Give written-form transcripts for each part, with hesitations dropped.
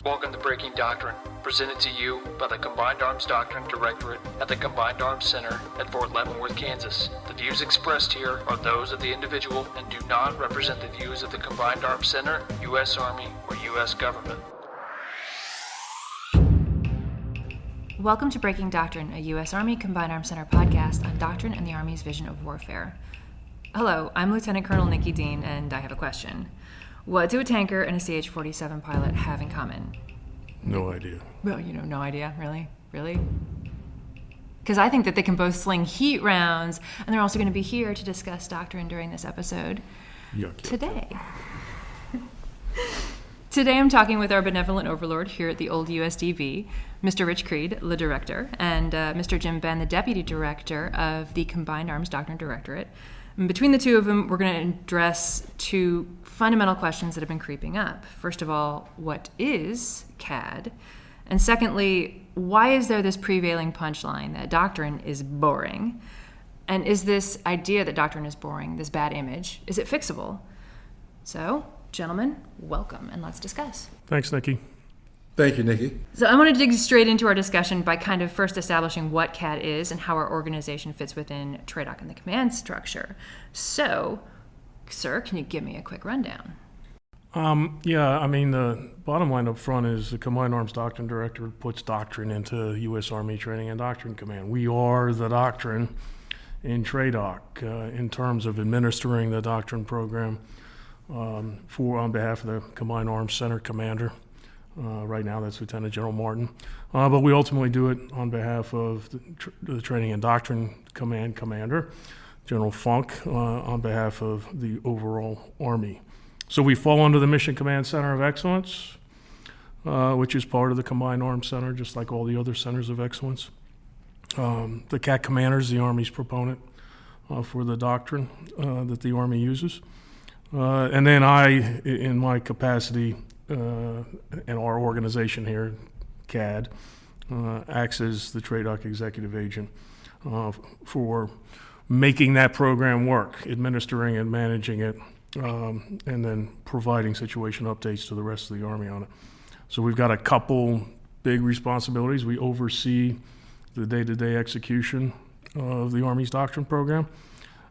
Welcome to Breaking Doctrine, presented to you by the Combined Arms Doctrine Directorate at the Combined Arms Center at Fort Leavenworth, Kansas. The views expressed here are those of the individual and do not represent the views of the Combined Arms Center, U.S. Army, or U.S. government. Welcome to Breaking Doctrine, a U.S. Army Combined Arms Center podcast on doctrine and the Army's vision of warfare. Hello, I'm Lieutenant Colonel Nikki Dean, and I have a question. What do a tanker and a CH-47 pilot have in common? No idea. Well, no idea. Really? Because I think that they can both sling heat rounds, and they're also going to be here to discuss doctrine during this episode. Yuck. Today I'm talking with our benevolent overlord here at the old USDB, Mr. Rich Creed, the director, and Mr. Jim Benn, the Deputy Director of the Combined Arms Doctrine Directorate. And between the two of them, we're going to address two fundamental questions that have been creeping up. First of all, what is CADD? And secondly, why is there this prevailing punchline that doctrine is boring? And is this idea that doctrine is boring, this bad image, is it fixable? So, gentlemen, welcome, and let's discuss. Thanks, Nikki. Thank you, Nikki. So I want to dig straight into our discussion by kind of first establishing what CADD is and how our organization fits within TRADOC and the command structure. So, sir, can you give me a quick rundown? The bottom line up front is the Combined Arms Doctrine Directorate puts doctrine into U.S. Army Training and Doctrine Command. We are the doctrine in TRADOC in terms of administering the doctrine program on behalf of the Combined Arms Center Commander. Right now, that's Lieutenant General Martin. But we ultimately do it on behalf of the Training and Doctrine Command Commander, General Funk, on behalf of the overall Army. So we fall under the Mission Command Center of Excellence, which is part of the Combined Arms Center, just like all the other centers of excellence. The CADD commander is the Army's proponent for the doctrine that the Army uses. And then I, in my capacity, and our organization here, CADD, acts as the TRADOC executive agent for making that program work, administering it, managing it, and then providing situation updates to the rest of the Army on it. So we've got a couple big responsibilities. We oversee the day-to-day execution of the Army's doctrine program.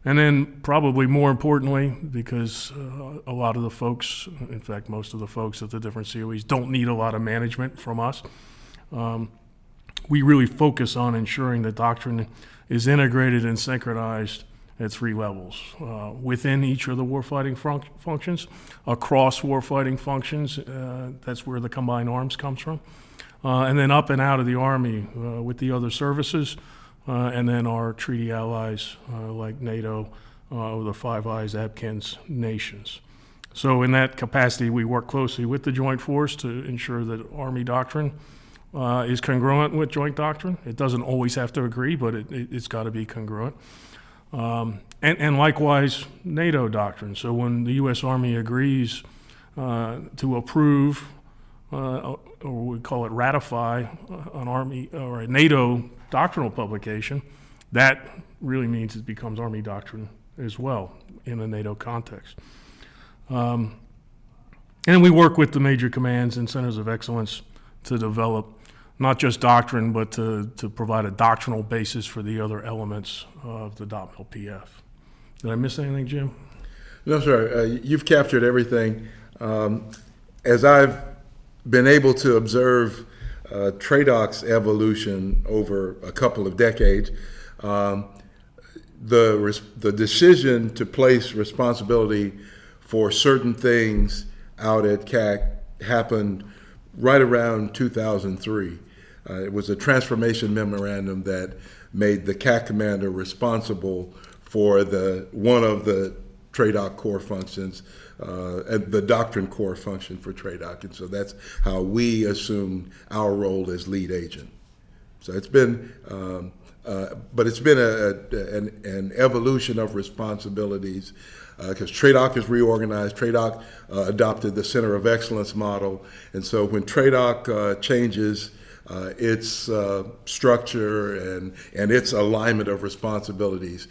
And then probably more importantly, because a lot of the folks, in fact, most of the folks at the different COEs don't need a lot of management from us, we really focus on ensuring that doctrine is integrated and synchronized at three levels. Within each of the warfighting functions, across warfighting functions, that's where the Combined Arms comes from, and then up and out of the Army with the other services, and then our treaty allies like NATO, the Five Eyes, APKINS nations. So in that capacity, we work closely with the Joint Force to ensure that Army doctrine is congruent with Joint doctrine. It doesn't always have to agree, but it's got to be congruent. And likewise, NATO doctrine. So when the U.S. Army agrees to approve, or we call it ratify, an Army or a NATO doctrinal publication, that really means it becomes Army doctrine as well in a NATO context. And we work with the major commands and centers of excellence to develop not just doctrine, but to provide a doctrinal basis for the other elements of the DOPMIL PF. Did I miss anything, Jim? No, sir. You've captured everything. As I've been able to observe TRADOC's evolution over a couple of decades, the decision to place responsibility for certain things out at CAC happened right around 2003. It was a transformation memorandum that made the CAC commander responsible for one of the TRADOC core functions, the doctrine core function for TRADOC, and so that's how we assumed our role as lead agent. So it's been, but it's been an evolution of responsibilities because TRADOC is reorganized. TRADOC adopted the Center of Excellence model, and so when TRADOC changes its structure and its alignment of responsibilities,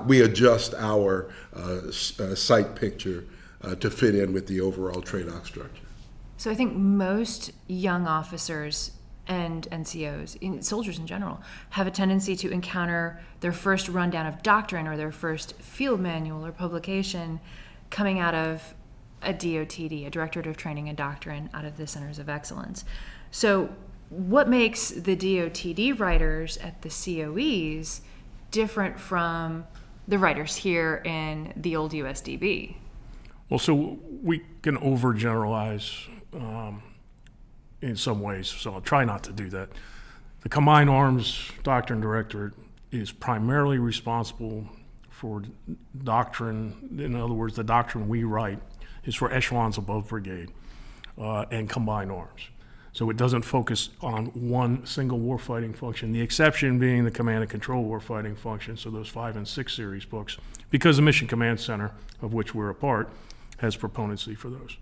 we adjust our site picture to fit in with the overall TRADOC structure. So I think most young officers and NCOs, soldiers in general, have a tendency to encounter their first rundown of doctrine or their first field manual or publication coming out of a DOTD, a Directorate of Training and Doctrine, out of the Centers of Excellence. So what makes the DOTD writers at the COEs different from the writers here in the old USDB? Well, so we can overgeneralize in some ways, so I'll try not to do that. The Combined Arms Doctrine Directorate is primarily responsible for doctrine. In other words, the doctrine we write is for echelons above brigade and combined arms. So it doesn't focus on one single warfighting function, the exception being the command and control warfighting function, so those 5 and 6 series books, because the Mission Command Center, of which we're a part, has proponency for those.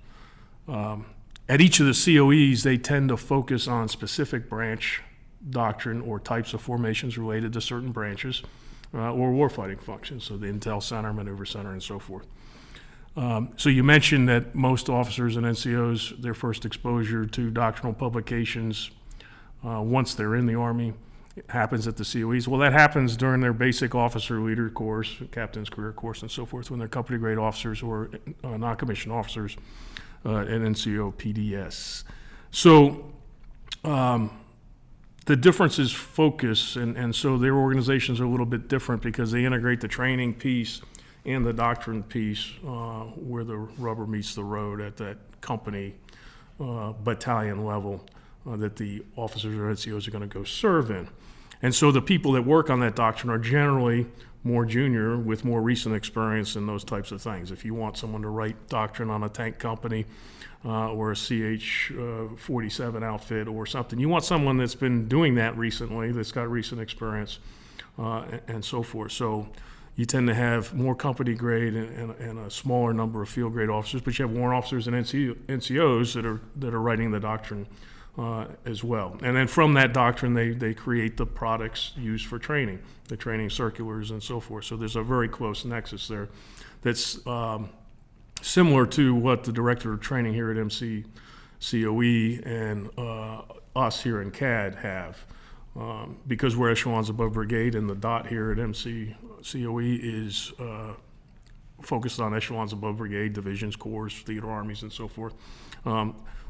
At each of the COEs, they tend to focus on specific branch doctrine or types of formations related to certain branches or warfighting functions, so the Intel Center, Maneuver Center, and so forth. So you mentioned that most officers and NCOs, their first exposure to doctrinal publications once they're in the Army happens at the COEs. Well, that happens during their basic officer leader course, captain's career course, and so forth, when they're company grade officers or non-commissioned officers at NCO PDS. So the difference is focus, and so their organizations are a little bit different because they integrate the training piece and the doctrine piece where the rubber meets the road at that company battalion level that the officers or NCOs are going to go serve in. And so the people that work on that doctrine are generally more junior with more recent experience in those types of things. If you want someone to write doctrine on a tank company or a CH-47 outfit or something, you want someone that's been doing that recently, that's got recent experience and so forth. So you tend to have more company grade and a smaller number of field grade officers, but you have warrant officers and NCOs that are writing the doctrine as well. And then from that doctrine, they create the products used for training, the training circulars and so forth. So there's a very close nexus there that's similar to what the Director of Training here at MCCOE and us here in CADD have. Because we're echelons above brigade, and the dot here at MCCOE is focused on echelons above brigade, divisions, corps, theater armies, and so forth.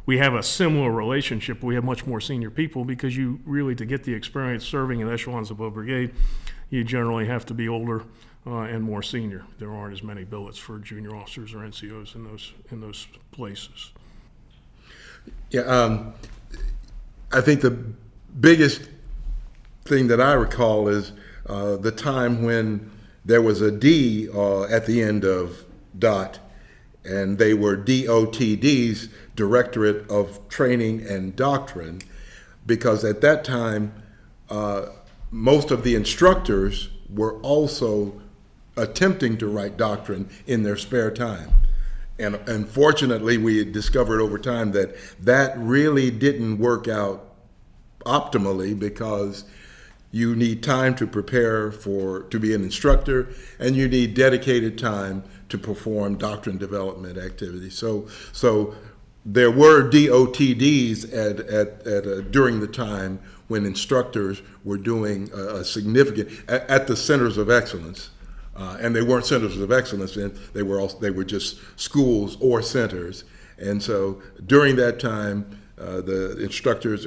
We have a similar relationship. We have much more senior people because you really, to get the experience serving in echelons above brigade, you generally have to be older and more senior. There aren't as many billets for junior officers or NCOs in those places. Yeah, I think the biggest thing that I recall is the time when there was a D at the end of DOT, and they were DOTD's Directorate of Training and Doctrine, because at that time most of the instructors were also attempting to write doctrine in their spare time. And unfortunately, we had discovered over time that that really didn't work out optimally, because you need time to prepare to be an instructor, and you need dedicated time to perform doctrine development activities. So there were DOTDs during the time when instructors were doing a significant at the centers of excellence, and they weren't centers of excellence, and they were just schools or centers. And so during that time, the instructors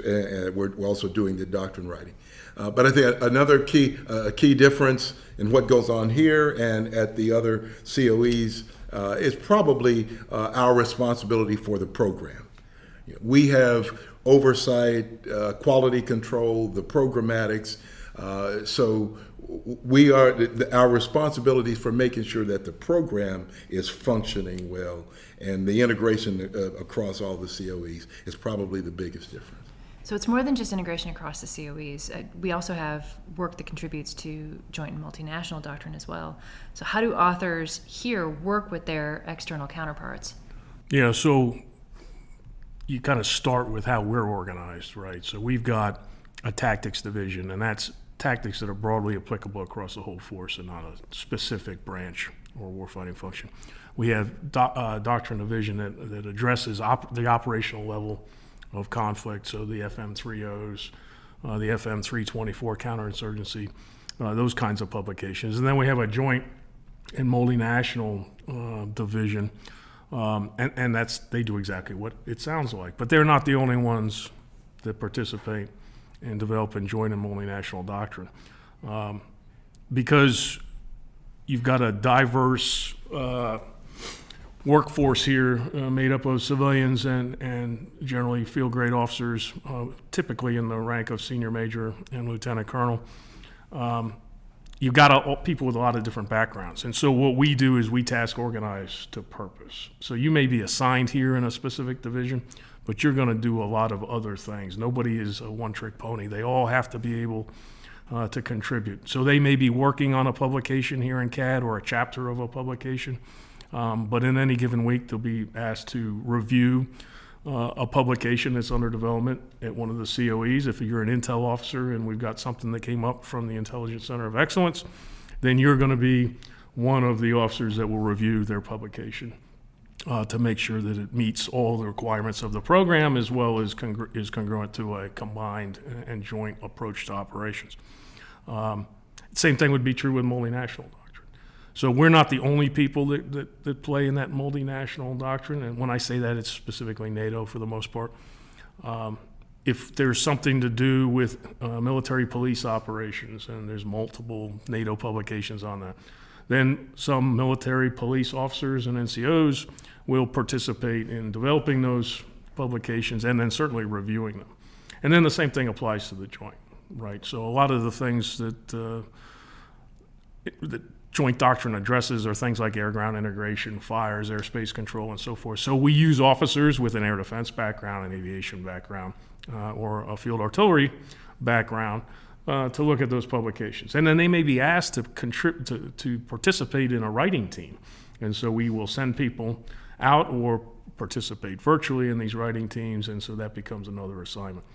were also doing the doctrine writing. But I think another key difference in what goes on here and at the other COEs is probably our responsibility for the program. We have oversight, quality control, the programmatics. So our responsibility for making sure that the program is functioning well, and the integration across all the COEs is probably the biggest difference. So it's more than just integration across the COEs. We also have work that contributes to joint and multinational doctrine as well. So how do authors here work with their external counterparts? Yeah, so you kind of start with how we're organized, right? So we've got a tactics division, and that's tactics that are broadly applicable across the whole force and not a specific branch or warfighting function. we have Doctrine Division that addresses the operational level of conflict, so the FM30s, the FM324 counterinsurgency, those kinds of publications. And then we have a joint and multinational division, and they do exactly what it sounds like. But they're not the only ones that participate in developing joint and multinational doctrine. Because you've got a diverse workforce here made up of civilians and generally field grade officers, typically in the rank of senior major and lieutenant colonel. You've got people with a lot of different backgrounds. And so what we do is we task organize to purpose. So you may be assigned here in a specific division, but you're going to do a lot of other things. Nobody is a one-trick pony. They all have to be able to contribute. So they may be working on a publication here in CADD or a chapter of a publication, but in any given week they'll be asked to review a publication that's under development at one of the COEs. If you're an intel officer and we've got something that came up from the Intelligence Center of Excellence, then you're going to be one of the officers that will review their publication to make sure that it meets all the requirements of the program as well as is congruent to a combined and joint approach to operations. Same thing would be true with multinational doctrine. So we're not the only people that play in that multinational doctrine, and when I say that, it's specifically NATO for the most part. If there's something to do with military police operations, and there's multiple NATO publications on that, then some military police officers and NCOs will participate in developing those publications and then certainly reviewing them. And then the same thing applies to the joint, right? So a lot of the things that joint doctrine addresses are things like air-ground integration, fires, airspace control, and so forth. So we use officers with an air defense background, an aviation background, or a field artillery background to look at those publications. And then they may be asked to contribute to participate in a writing team. And so we will send people out or participate virtually in these writing teams, and so that becomes another assignment.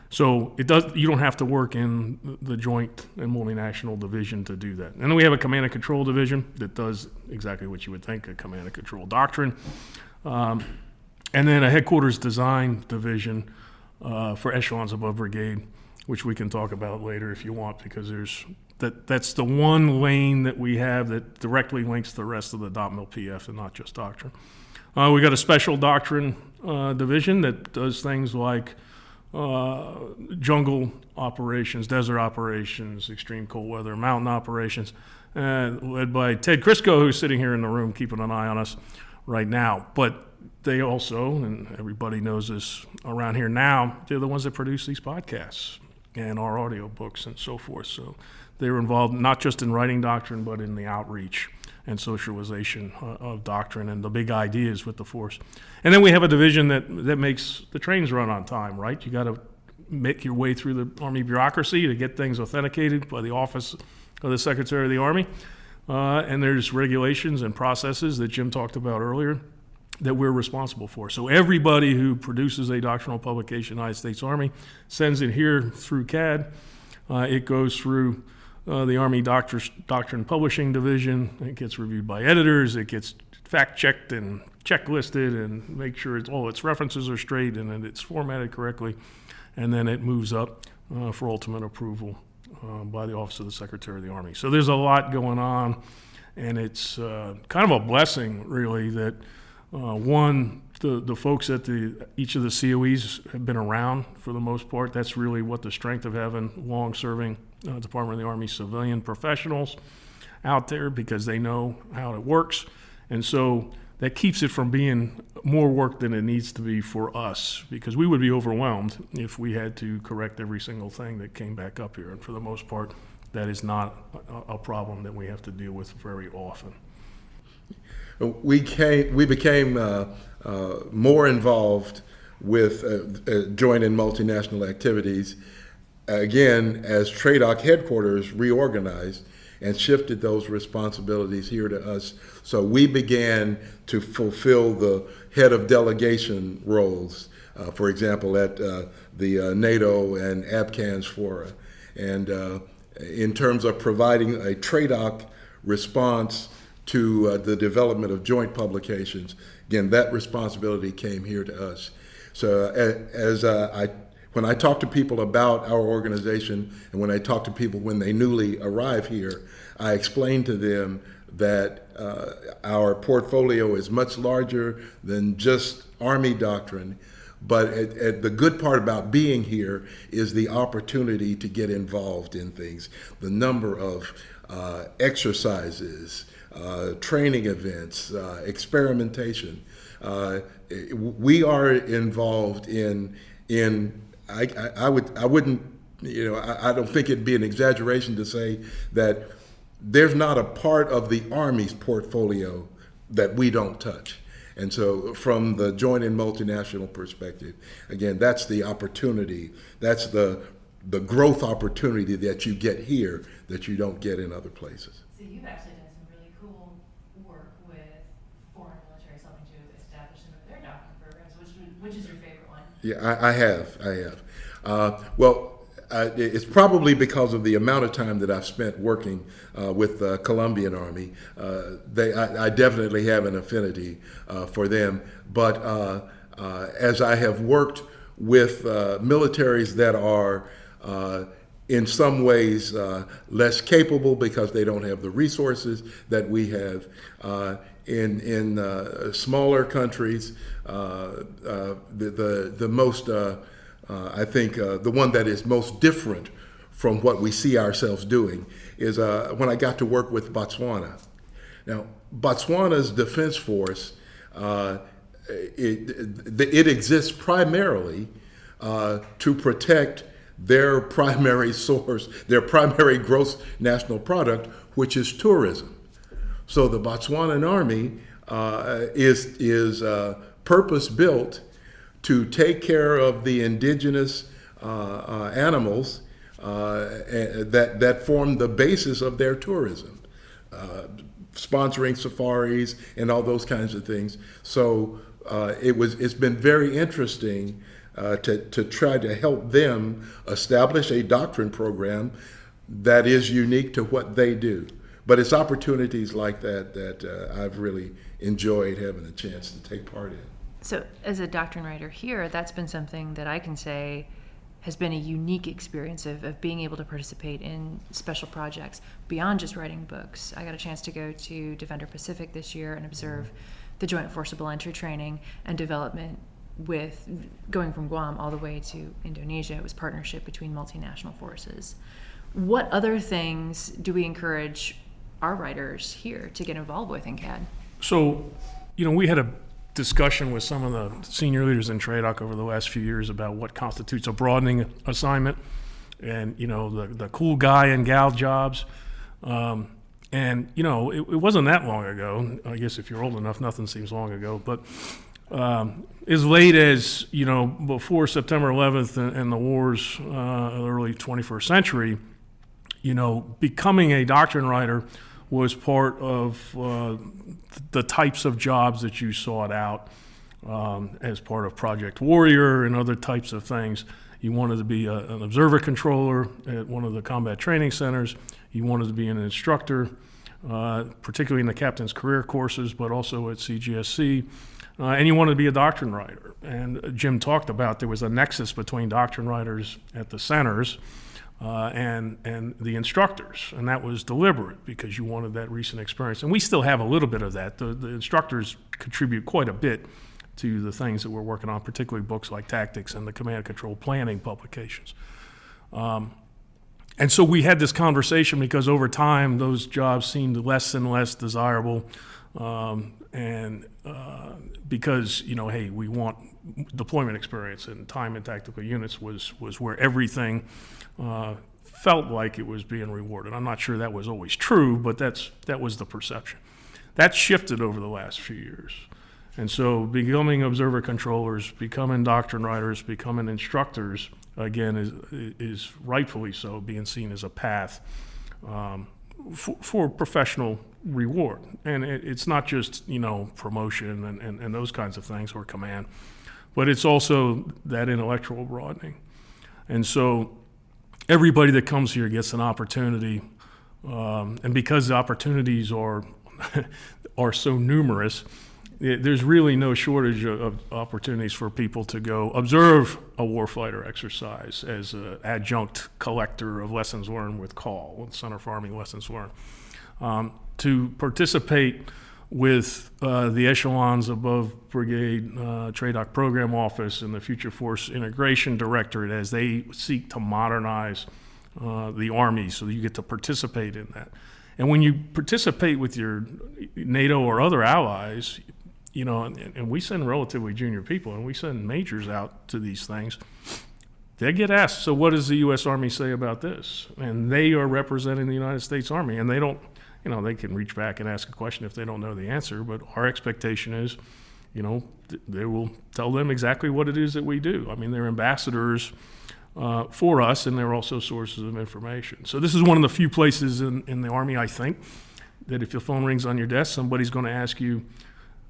So you don't have to work in the joint and multinational division to do that. And then we have a command and control division that does exactly what you would think, a command and control doctrine. And then a headquarters design division for echelons above brigade, which we can talk about later if you want, because that's the one lane that we have that directly links the rest of the DOT-MIL PF and not just doctrine. We got a special doctrine division that does things like jungle operations, desert operations, extreme cold weather, mountain operations, led by Ted Crisco, who's sitting here in the room keeping an eye on us right now. But they also, and everybody knows this around here now, they're the ones that produce these podcasts and our audio books and so forth. So they were involved not just in writing doctrine, but in the outreach and socialization of doctrine and the big ideas with the force. And then we have a division that makes the trains run on time, right? You got to make your way through the Army bureaucracy to get things authenticated by the Office of the Secretary of the Army. And there's regulations and processes that Jim talked about earlier that we're responsible for. So everybody who produces a doctrinal publication in the United States Army sends it here through CADD. It goes through the Army Doctrine Publishing Division. It gets reviewed by editors. It gets fact-checked and checklisted and make sure all its references are straight and that it's formatted correctly. And then it moves up for ultimate approval by the Office of the Secretary of the Army. So there's a lot going on, and it's kind of a blessing, really, that the folks at each of the COEs have been around for the most part. That's really what the strength of having long-serving Department of the Army civilian professionals out there, because they know how it works. And so that keeps it from being more work than it needs to be for us, because we would be overwhelmed if we had to correct every single thing that came back up here. And for the most part, that is not a problem that we have to deal with very often. We became more involved with joint and multinational activities, again, as TRADOC headquarters reorganized and shifted those responsibilities here to us. So we began to fulfill the head of delegation roles, for example, at the NATO and APCANS fora. And in terms of providing a TRADOC response to the development of joint publications. Again, that responsibility came here to us. So when I talk to people about our organization, and when I talk to people when they newly arrive here, I explain to them that our portfolio is much larger than just Army doctrine, but the good part about being here is the opportunity to get involved in things. The number of exercises, training events, experimentation. We are involved in I wouldn't, I don't think it'd be an exaggeration to say that there's not a part of the Army's portfolio that we don't touch. And so from the joint and multinational perspective, again, that's the opportunity, that's the growth opportunity that you get here that you don't get in other places. So you've actually done some really cool work with foreign militaries helping to establish some of their doctrine programs. Which is your favorite one? Yeah, I have. It's probably because of the amount of time that I've spent working with the Colombian Army. I definitely have an affinity for them. But as I have worked with militaries that are in some ways less capable because they don't have the resources that we have, in smaller countries, the most I think the one that is most different from what we see ourselves doing is when I got to work with Botswana. Now, Botswana's defense force, it exists primarily to protect their primary source, their primary gross national product, which is tourism. So the Botswanan Army is purpose-built to take care of the indigenous animals that form the basis of their tourism, sponsoring safaris and all those kinds of things. So it's been very interesting to try to help them establish a doctrine program that is unique to what they do. But it's opportunities like that I've really enjoyed having a chance to take part in. So as a doctrine writer here, that's been something that I can say has been a unique experience of being able to participate in special projects beyond just writing books. I got a chance to go to Defender Pacific this year and observe the Joint Forcible Entry training and development with going from Guam all the way to Indonesia. It was partnership between multinational forces. What other things do we encourage our writers here to get involved with in CADD? So, we had a discussion with some of the senior leaders in TRADOC over the last few years about what constitutes a broadening assignment and, the cool guy and gal jobs. It wasn't that long ago. I guess if you're old enough, nothing seems long ago. But as late as, before September 11th and the wars of the early 21st century, becoming a doctrine writer was part of the types of jobs that you sought out as part of Project Warrior and other types of things. You wanted to be an observer controller at one of the combat training centers. You wanted to be an instructor, particularly in the captain's career courses, but also at CGSC. And you wanted to be a doctrine writer. And Jim talked about there was a nexus between doctrine writers at the centers and the instructors, and that was deliberate because you wanted that recent experience. And we still have a little bit of that. The instructors contribute quite a bit to the things that we're working on, particularly books like Tactics and the Command and Control Planning publications. And so we had this conversation because over time those jobs seemed less and less desirable, because hey, we want deployment experience, and time in tactical units was where everything felt like it was being rewarded. I'm not sure that was always true, but that was the perception. That shifted over the last few years. And so becoming observer controllers, becoming doctrine writers, becoming instructors, again, is rightfully so being seen as a path for professional reward. And it's not just, promotion and those kinds of things or command, but it's also that intellectual broadening. And so everybody that comes here gets an opportunity, and because the opportunities are are so numerous, there's really no shortage of opportunities for people to go observe a warfighter exercise as an adjunct collector of lessons learned with CALL, with Center for Army Lessons Learned, to participate with the echelons above brigade, TRADOC Program Office, and the Future Force Integration Directorate as they seek to modernize the Army, so that you get to participate in that. And when you participate with your NATO or other allies, you know, and we send relatively junior people, and we send majors out to these things, they get asked, so what does the U.S. Army say about this? And they are representing the United States Army, and they don't, you know, they can reach back and ask a question if they don't know the answer, but our expectation is, you know, they will tell them exactly what it is that we do. I mean, they're ambassadors for us, and they're also sources of information. So this is one of the few places in the Army, I think, that if your phone rings on your desk, somebody's going to ask you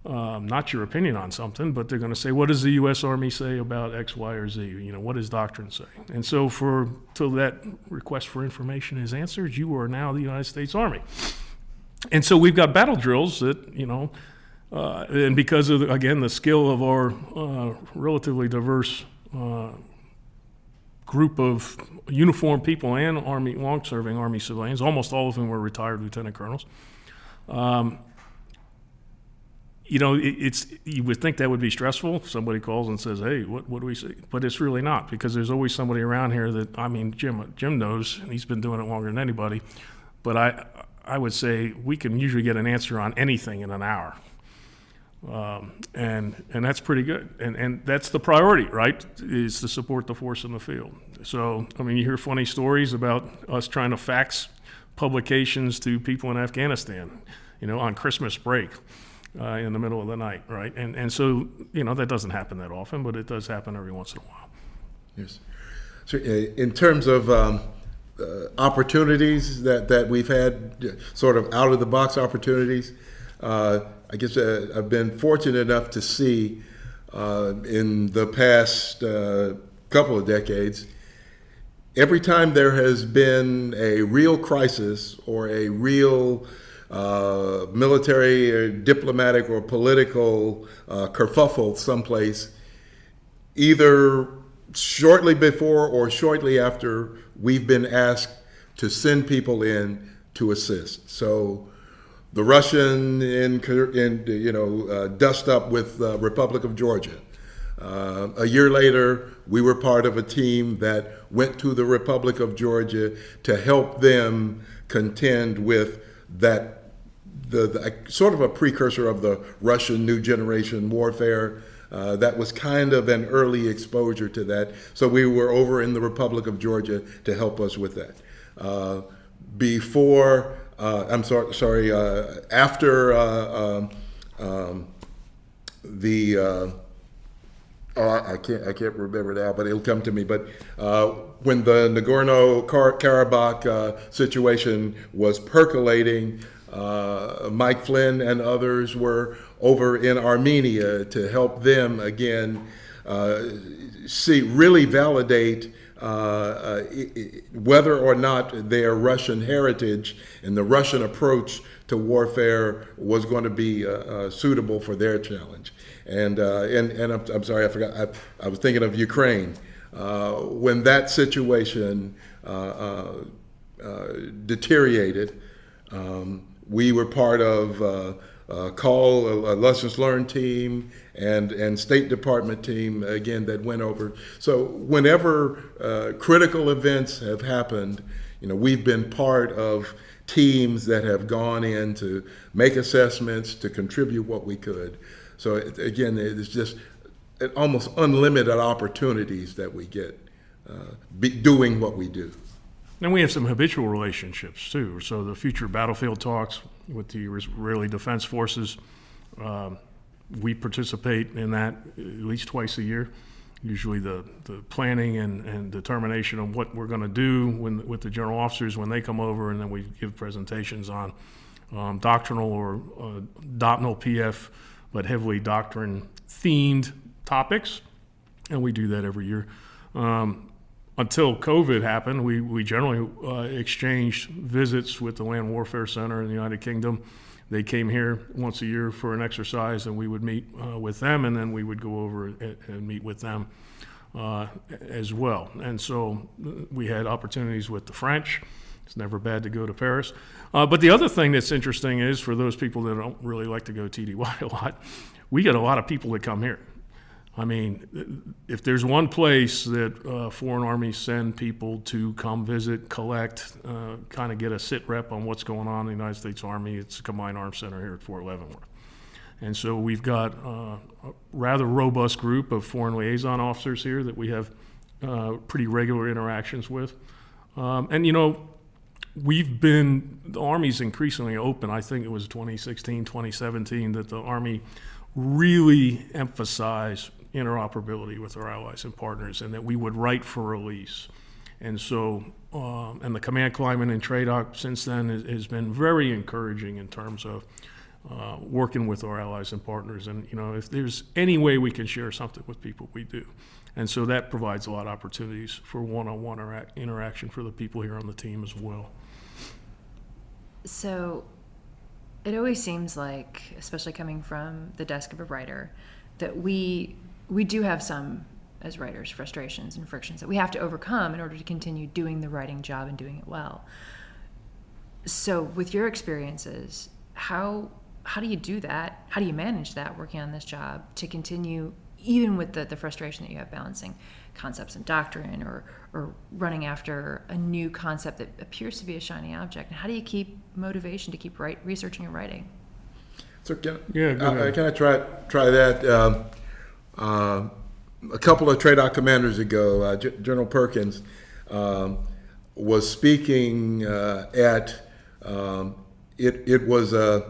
not your opinion on something, but they're going to say, what does the U.S. Army say about X, Y, or Z? You know, what does doctrine say? And so till that request for information is answered, you are now the United States Army. And so we've got battle drills that, you know, and because of, again, the skill of our relatively diverse group of uniformed people and Army, long-serving Army civilians, almost all of whom were retired lieutenant colonels. You know, you would think that would be stressful if somebody calls and says, hey, what do we say? But it's really not, because there's always somebody around here that, I mean, Jim knows, and he's been doing it longer than anybody, but I would say we can usually get an answer on anything in an hour. And that's pretty good. And that's the priority, right, is to support the force in the field. So, I mean, you hear funny stories about us trying to fax publications to people in Afghanistan, you know, on Christmas break in the middle of the night, right? And so, you know, that doesn't happen that often, but it does happen every once in a while. Yes. So in terms of opportunities that we've had, sort of out-of-the-box opportunities, I guess I've been fortunate enough to see in the past couple of decades, every time there has been a real crisis or a real military or diplomatic or political kerfuffle someplace, either shortly before or shortly after, we've been asked to send people in to assist. So the Russian dust up with the Republic of Georgia. A year later, we were part of a team that went to the Republic of Georgia to help them contend with that, the sort of a precursor of the Russian New Generation warfare. That was kind of an early exposure to that. So we were over in the Republic of Georgia to help us with that. After I can't remember now, but it'll come to me. But when the Nagorno-Karabakh situation was percolating, Mike Flynn and others were over in Armenia to help them again really validate whether or not their Russian heritage and the Russian approach to warfare was going to be suitable for their challenge. And I'm sorry, I forgot. I was thinking of Ukraine. When that situation deteriorated, we were part of CALL, a lessons learned team, and State Department team, again, that went over. So whenever critical events have happened, you know, we've been part of teams that have gone in to make assessments, to contribute what we could. So again, it's just almost unlimited opportunities that we get doing what we do. And we have some habitual relationships too. So the future battlefield talks with the Israeli Defense Forces, we participate in that at least twice a year. Usually the planning and determination of what we're going to do with the general officers when they come over, and then we give presentations on doctrinal or doctrinal PF, but heavily doctrine-themed topics, and we do that every year. until COVID happened, we generally exchanged visits with the Land Warfare Center in the United Kingdom. They came here once a year for an exercise, and we would meet with them, and then we would go over and meet with them as well. And so we had opportunities with the French. It's never bad to go to Paris. But the other thing that's interesting is, for those people that don't really like to go TDY a lot, we get a lot of people that come here. I mean, if there's one place that foreign armies send people to come visit, collect, kind of get a sit rep on what's going on in the United States Army, it's the Combined Arms Center here at Fort Leavenworth. And so we've got a rather robust group of foreign liaison officers here that we have pretty regular interactions with. And, you know, the Army's increasingly open. I think it was 2016, 2017 that the Army really emphasized interoperability with our allies and partners, and that we would write for release. And so, and the command climate in TRADOC since then has been very encouraging in terms of working with our allies and partners. And, you know, if there's any way we can share something with people, we do. And so that provides a lot of opportunities for one-on-one interaction for the people here on the team as well. So it always seems like, especially coming from the desk of a writer, that we do have some, as writers, frustrations and frictions that we have to overcome in order to continue doing the writing job and doing it well. So with your experiences, how do you do that? How do you manage that working on this job to continue, even with the frustration that you have balancing concepts and doctrine, or running after a new concept that appears to be a shiny object? And how do you keep motivation to keep researching and writing? So can I try that? A couple of TRADOC commanders ago, General Perkins was speaking at it was a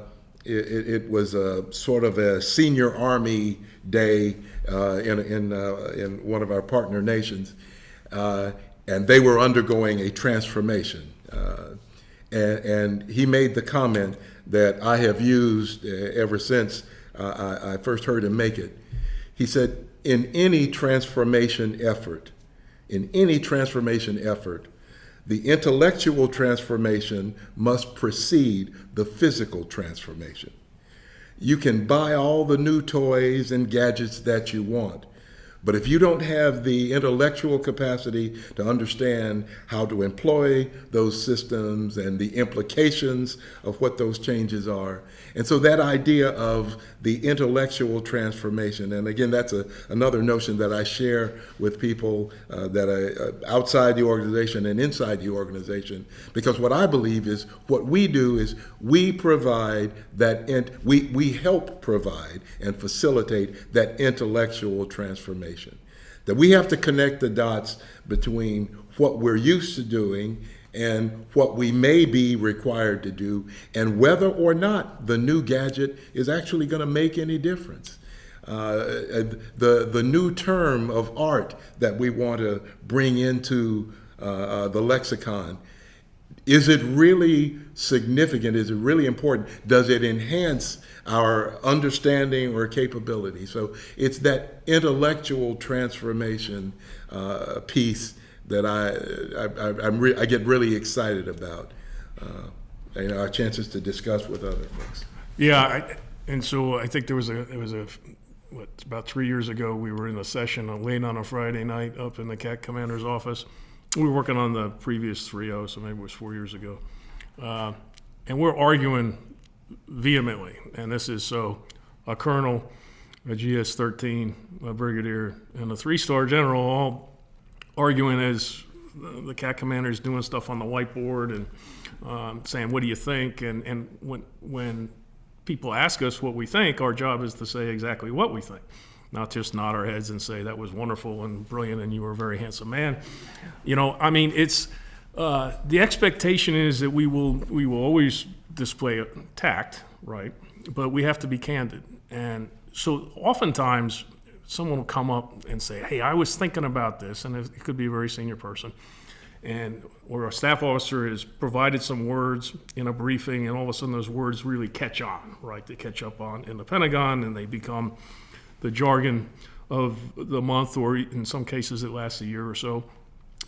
sort of a senior Army day in one of our partner nations, and they were undergoing a transformation, and he made the comment that I have used ever since I first heard him make it. He said, in any transformation effort, the intellectual transformation must precede the physical transformation. You can buy all the new toys and gadgets that you want, but if you don't have the intellectual capacity to understand how to employ those systems and the implications of what those changes are. And so that idea of the intellectual transformation, and again, that's another notion that I share with people that are outside the organization and inside the organization, because what I believe is what we do is we provide that, we help provide and facilitate that intellectual transformation. That we have to connect the dots between what we're used to doing and what we may be required to do, and whether or not the new gadget is actually going to make any difference. The new term of art that we want to bring into the lexicon, is it really significant? Is it really important? Does it enhance our understanding or capability? So it's that intellectual transformation piece that I get really excited about. Our chances to discuss with other folks. Yeah, and so I think it was about 3 years ago, we were in a session late on a Friday night up in the CADD commander's office. We were working on the previous 3.0, so maybe it was 4 years ago. And we're arguing vehemently. And this is a colonel, a GS-13, a brigadier, and a 3-star general all arguing as the CADD commander is doing stuff on the whiteboard and saying, what do you think? And when people ask us what we think, our job is to say exactly what we think. Not just nod our heads and say that was wonderful and brilliant and you were a very handsome man. You know, I mean, it's the expectation is that we will always display tact, right? But we have to be candid. And so oftentimes someone will come up and say, hey, I was thinking about this, and it could be a very senior person, or a staff officer has provided some words in a briefing, and all of a sudden those words really catch on, right? They catch up on in the Pentagon, and they become the jargon of the month, or in some cases it lasts a year or so.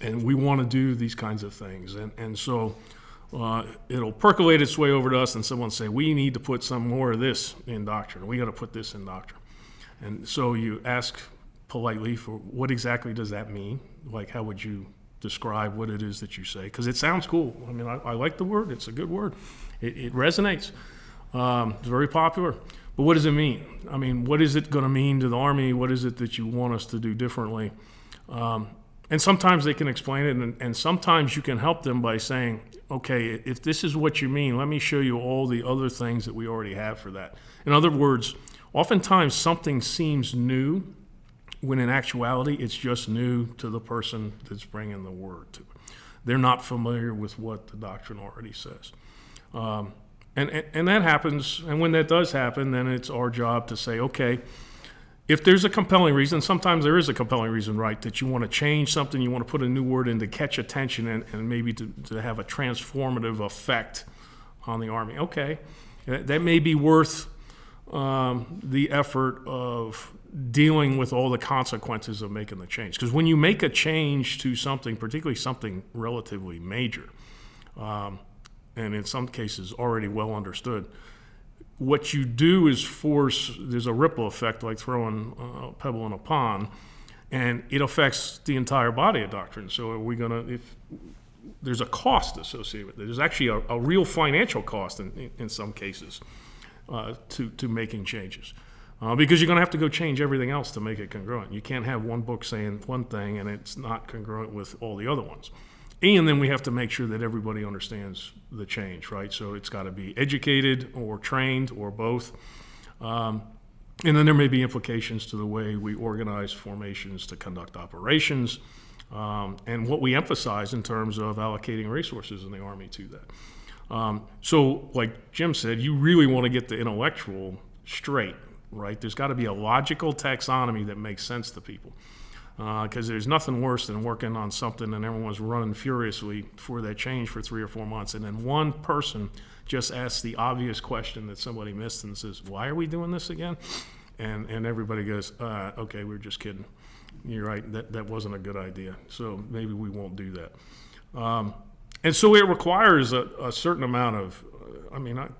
And we want to do these kinds of things. And so it'll percolate its way over to us, and someone say, we need to put some more of this in doctrine. We got to put this in doctrine. And so you ask politely for what exactly does that mean? Like, how would you describe what it is that you say? Because it sounds cool. I mean, I like the word. It's a good word. It resonates. It's very popular. But what does it mean? I mean, what is it going to mean to the Army? What is it that you want us to do differently? And sometimes they can explain it, and sometimes you can help them by saying, okay, if this is what you mean, let me show you all the other things that we already have for that. In other words, oftentimes something seems new when in actuality it's just new to the person that's bringing the word to it. They're not familiar with what the doctrine already says. And that happens, and when that does happen, then it's our job to say, okay, if there's a compelling reason, sometimes there is a compelling reason, right, that you want to change something, you want to put a new word in to catch attention and maybe to have a transformative effect on the Army. Okay, that may be worth the effort of dealing with all the consequences of making the change. Because when you make a change to something, particularly something relatively major, and in some cases already well understood, what you do is there's a ripple effect like throwing a pebble in a pond, and it affects the entire body of doctrine. So are we if there's a cost associated with it, there's actually a real financial cost in some cases to making changes. Because you're going to have to go change everything else to make it congruent. You can't have one book saying one thing and it's not congruent with all the other ones. And then we have to make sure that everybody understands the change, right? So it's got to be educated or trained or both. And then there may be implications to the way we organize formations to conduct operations, and what we emphasize in terms of allocating resources in the Army to that. So like Jim said, you really want to get the intellectual straight, right? There's got to be a logical taxonomy that makes sense to people. Because there's nothing worse than working on something and everyone's running furiously for that change for 3 or 4 months, and then one person just asks the obvious question that somebody missed and says, why are we doing this again? And everybody goes, okay, we're just kidding. You're right, that wasn't a good idea, so maybe we won't do that. And so it requires a certain amount of,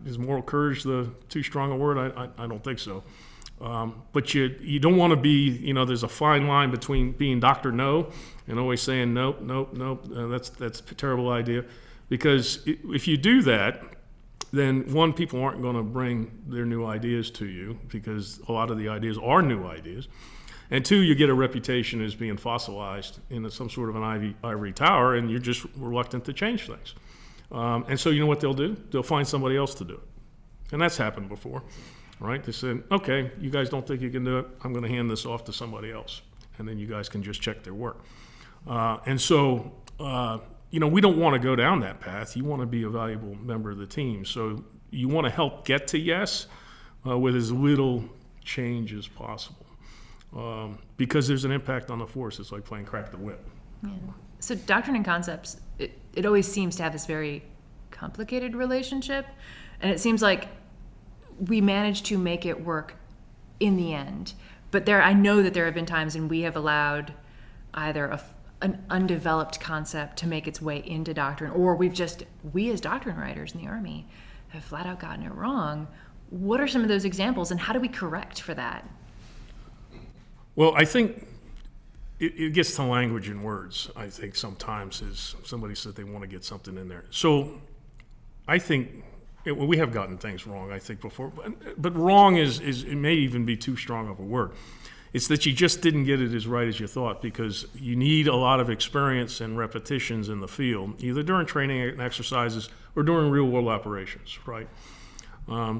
is moral courage the too strong a word? I don't think so. But you don't want to be, there's a fine line between being Dr. No and always saying nope, that's a terrible idea. Because if you do that, then one, people aren't going to bring their new ideas to you because a lot of the ideas are new ideas. And two, you get a reputation as being fossilized in some sort of an ivory tower, and you're just reluctant to change things. And so you know what they'll do? They'll find somebody else to do it. And that's happened before. Right? They said, okay, you guys don't think you can do it. I'm going to hand this off to somebody else. And then you guys can just check their work. And so, we don't want to go down that path. You want to be a valuable member of the team. So you want to help get to yes with as little change as possible. Because there's an impact on the force. It's like playing crack the whip. Yeah. So doctrine and concepts, it always seems to have this very complicated relationship. And it seems like we managed to make it work in the end. But I know that there have been times when we have allowed either an undeveloped concept to make its way into doctrine, or we as doctrine writers in the Army have flat out gotten it wrong. What are some of those examples, and how do we correct for that? Well, I think it gets to language and words, I think, sometimes, is somebody said they want to get something in there. So I think we have gotten things wrong, I think, before. But wrong is it may even be too strong of a word. It's that you just didn't get it as right as you thought, because you need a lot of experience and repetitions in the field, either during training and exercises or during real-world operations, right?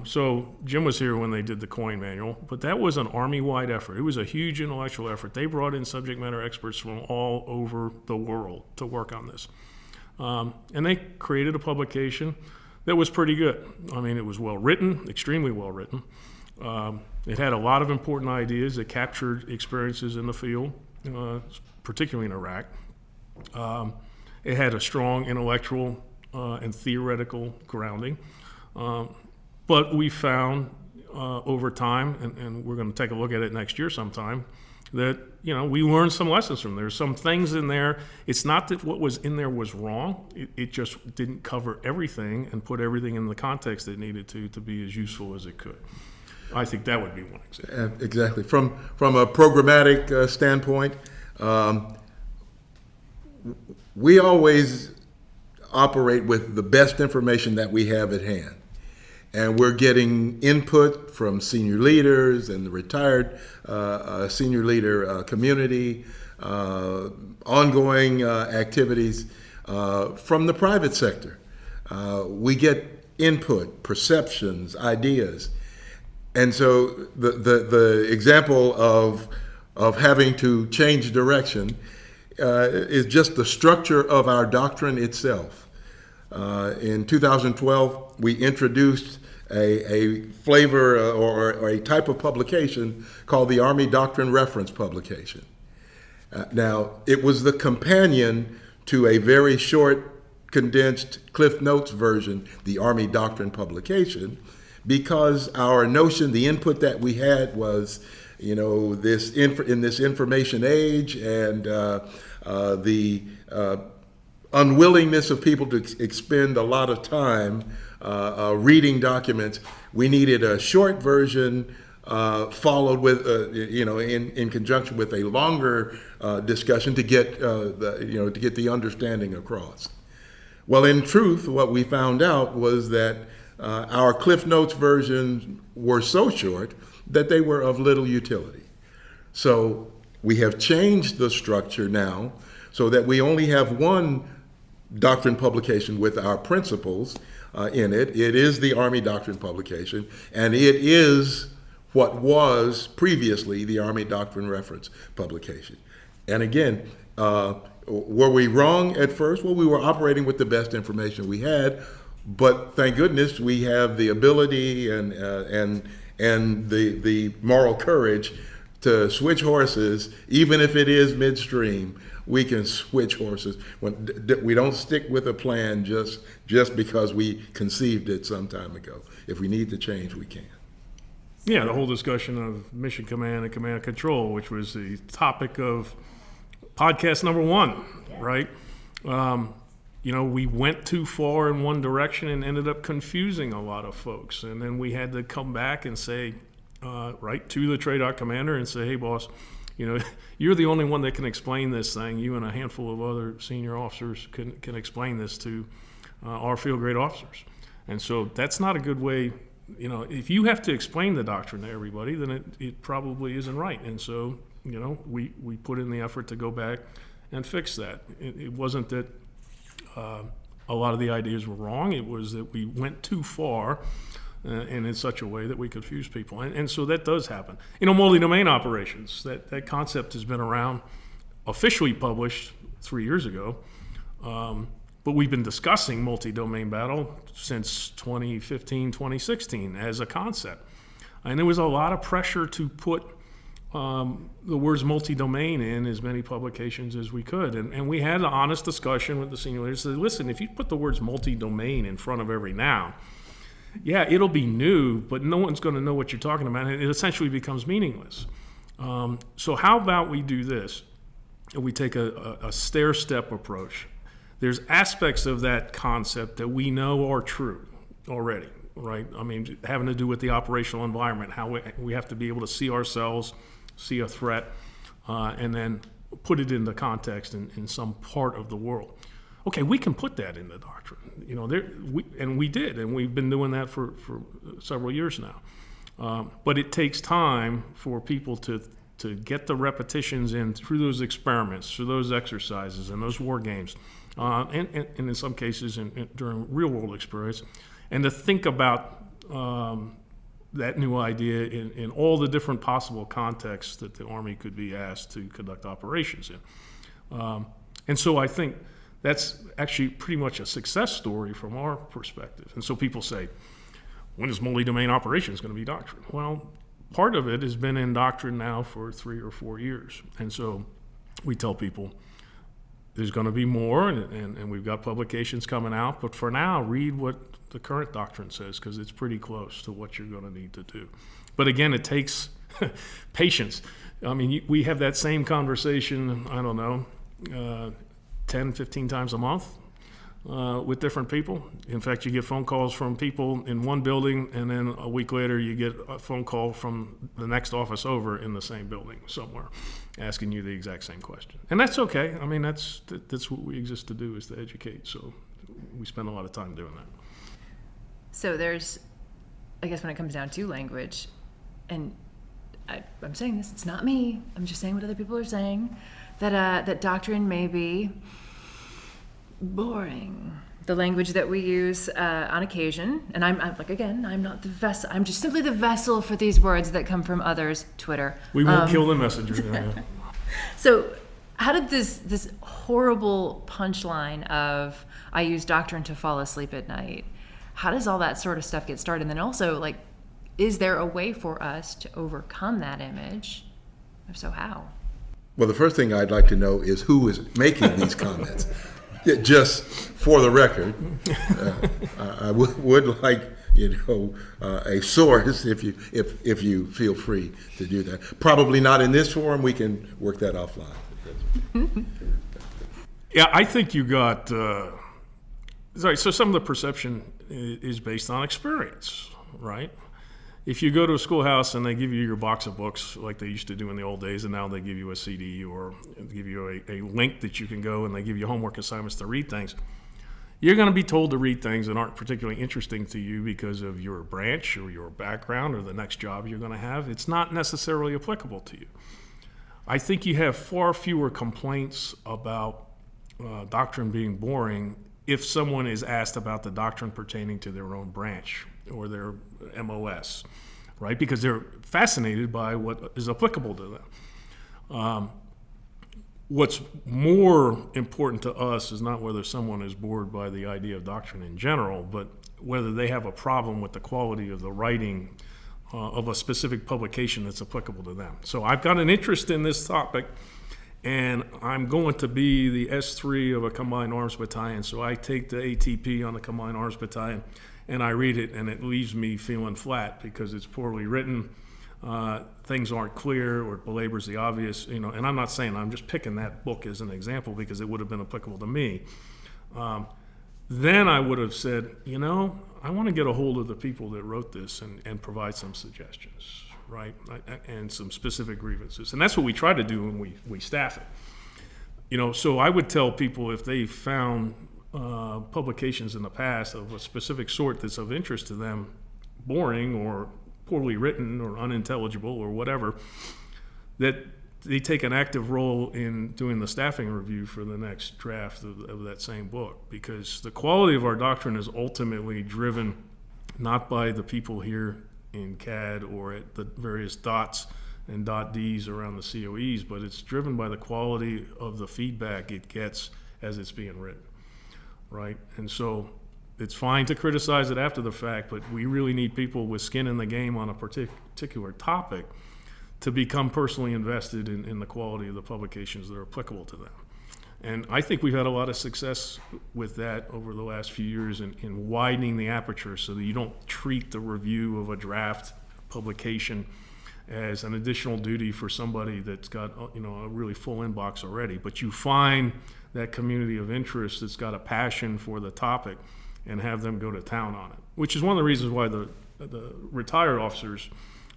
So Jim was here when they did the coin manual, but that was an Army-wide effort. It was a huge intellectual effort. They brought in subject matter experts from all over the world to work on this. And they created a publication that was pretty good. It was well written, extremely well written. It had a lot of important ideas. It captured experiences in the field, particularly in Iraq. It had a strong intellectual and theoretical grounding. But we found over time, and we're going to take a look at it next year sometime, that, we learned some lessons from. There's some things in there. It's not that what was in there was wrong. It just didn't cover everything and put everything in the context it needed to be as useful as it could. I think that would be one example. Exactly. From a programmatic standpoint, we always operate with the best information that we have at hand. And we're getting input from senior leaders and the retired senior leader community, ongoing activities from the private sector. We get input, perceptions, ideas. And so the example of having to change direction is just the structure of our doctrine itself. In 2012, we introduced a flavor or a type of publication called the Army Doctrine Reference Publication. Now, it was the companion to a very short, condensed Cliff Notes version, the Army Doctrine Publication, because our notion, the input that we had was, in this information age and the unwillingness of people to expend a lot of time reading documents, we needed a short version followed with, in conjunction with a longer discussion to get the understanding across. Well, in truth, what we found out was that our Cliff Notes versions were so short that they were of little utility. So we have changed the structure now so that we only have one doctrine publication with our principles in it. It is the Army Doctrine Publication, and it is what was previously the Army Doctrine Reference Publication. And again, were we wrong at first? Well, we were operating with the best information we had, but thank goodness we have the ability and the moral courage to switch horses, even if it is midstream. We can switch horses. We don't stick with a plan just because we conceived it some time ago. If we need to change, we can. Yeah, the whole discussion of mission command and command and control, which was the topic of podcast number 1, right? We went too far in one direction and ended up confusing a lot of folks. And then we had to come back and say, to the TRADOC commander and say, hey, boss, you're the only one that can explain this thing. You and a handful of other senior officers can explain this to our field grade officers. And so that's not a good way. If you have to explain the doctrine to everybody, then it probably isn't right. And so, we put in the effort to go back and fix that. It wasn't that a lot of the ideas were wrong. It was that we went too far and in such a way that we confuse people. And so that does happen. Multi-domain operations, that concept has been around, officially published 3 years ago. But we've been discussing multi-domain battle since 2015, 2016 as a concept. And there was a lot of pressure to put the words multi-domain in as many publications as we could. And we had an honest discussion with the senior leaders. Said, listen, if you put the words multi-domain in front of every noun, yeah, it'll be new, but no one's going to know what you're talking about. And it essentially becomes meaningless. So how about we do this? We take a stair-step approach. There's aspects of that concept that we know are true already, right? I mean, having to do with the operational environment, how we have to be able to see ourselves, see a threat, and then put it into context in some part of the world. Okay, we can put that in the doctrine. We did, and we've been doing that for several years now. But it takes time for people to get the repetitions in through those experiments, through those exercises, and those war games. And in some cases during real-world experience, and to think about that new idea in all the different possible contexts that the Army could be asked to conduct operations in. And so I think that's actually pretty much a success story from our perspective. And so people say, when is multi-domain operations going to be doctrine? Well, part of it has been in doctrine now for 3 or 4 years. And so we tell people, there's going to be more, and we've got publications coming out. But for now, read what the current doctrine says, because it's pretty close to what you're going to need to do. But again, it takes patience. I mean, we have that same conversation, I don't know, 10, 15 times a month with different people. In fact, you get phone calls from people in one building, and then a week later you get a phone call from the next office over in the same building somewhere asking you the exact same question. And that's okay. I mean, that's what we exist to do, is to educate. So we spend a lot of time doing that. So there's, I guess when it comes down to language, and I'm saying this, it's not me, I'm just saying what other people are saying, that doctrine may be boring. The language that we use on occasion, and I'm like, again, I'm not the vessel, I'm just simply the vessel for these words that come from others. Twitter. We won't kill the messenger. Yeah. So how did this horrible punchline of I use doctrine to fall asleep at night, how does all that sort of stuff get started? And then also, like, is there a way for us to overcome that image? If so, how? Well, the first thing I'd like to know is who is making these comments. Just for the record, I would like, a source if you feel free to do that. Probably not in this forum. We can work that offline. Yeah, I think you got. Sorry, so some of the perception is based on experience, right? If you go to a schoolhouse and they give you your box of books like they used to do in the old days, and now they give you a CD or give you a link that you can go, and they give you homework assignments to read things, you're going to be told to read things that aren't particularly interesting to you because of your branch or your background or the next job you're going to have. It's not necessarily applicable to you. I think you have far fewer complaints about doctrine being boring if someone is asked about the doctrine pertaining to their own branch or their MOS, right? Because they're fascinated by what is applicable to them. What's more important to us is not whether someone is bored by the idea of doctrine in general, but whether they have a problem with the quality of the writing of a specific publication that's applicable to them. So I've got an interest in this topic, and I'm going to be the S3 of a Combined Arms Battalion, so I take the ATP on the Combined Arms Battalion, and I read it, and it leaves me feeling flat because it's poorly written, things aren't clear, or it belabors the obvious, and I'm not saying, I'm just picking that book as an example because it would have been applicable to me. Then I would have said, I want to get a hold of the people that wrote this and provide some suggestions, right? And some specific grievances. And that's what we try to do when we staff it. So I would tell people if they found publications in the past of a specific sort that's of interest to them, boring or poorly written or unintelligible or whatever, that they take an active role in doing the staffing review for the next draft of that same book, because the quality of our doctrine is ultimately driven not by the people here in CADD or at the various dots and .Ds around the COEs, but it's driven by the quality of the feedback it gets as it's being written, right? And so it's fine to criticize it after the fact, but we really need people with skin in the game on a particular topic to become personally invested in the quality of the publications that are applicable to them. And I think we've had a lot of success with that over the last few years in widening the aperture so that you don't treat the review of a draft publication as an additional duty for somebody that's got a really full inbox already, but you find that community of interest that's got a passion for the topic and have them go to town on it, which is one of the reasons why the retired officers